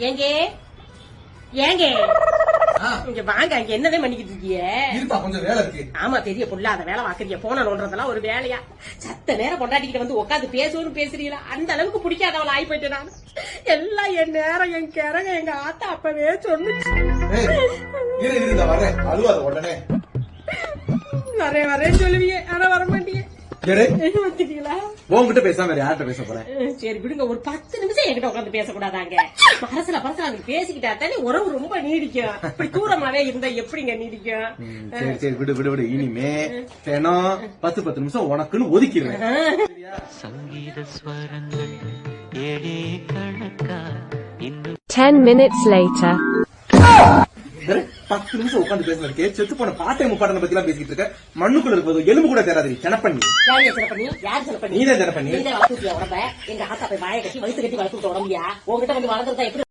ஏங்க ஏங்க இங்க வாங்க, அங்க என்னதான் பண்ணிக்கிட்டு இருக்கீங்க? கொஞ்சம் வேலை இருக்கு. ஆமா, பெரிய பொல்லாத வேலை வாக்குறீங்க. போன நோன்றதெல்லாம் ஒரு வேலையா? சத்த நேரம் கொண்டாடிக்கிட்டு வந்து உட்காந்து பேசுவோன்னு பேசுறீங்களா? அந்த அளவுக்கு பிடிக்காதவள ஆகி போயிட்டேன் நான். எல்லாம் என் நேரம், என் கிறங்க எங்க ஆத்தா அப்பவே சொன்னுச்சு. அழுவாத உடனே வரேன்னு சொல்லுவீங்க, ஆனா வர மாட்டீங்க. உங்ககிட்ட பேசாம வேற யார்கிட்ட பேச போறேன்? சரி விடுங்க, ஒரு 10 நிமிஷம் என்கிட்ட உட்காந்து பேசக்கூடாதாங்க? மனசுல அது பேசிக்கிட்டா தானே உறவு ரொம்ப நீடிக்கும். இப்படி தூரமாவே இருந்தா எப்படிங்க நீடிக்கும்? சரி சரி விடு விடு விடு. இனிமே தினம் 10 நிமிஷம் உனக்குன்னு ஒதுக்கிடுறேன். சங்கீத ஸ்வரங்கள் 10 minutes later. 10 நிமிஷம் உட்காந்து பேசுறதுக்கு செத்து போன பாட்டை முப்பாட்டனை பத்தி எல்லாம் பேசிட்டு இருக்க. மண்ணுக்குள்ள இருப்பது எலும்பு கூட தேராது. செனப்பண்ணி நீதான் செனப்பண்ணி. உடம்ப எங்க ஆத்தா போய் வாயை கட்டி வயிற்று கட்டி வளர்த்து உடம்பியா? உங்ககிட்ட வந்து வளர்ந்துருந்தா எப்படி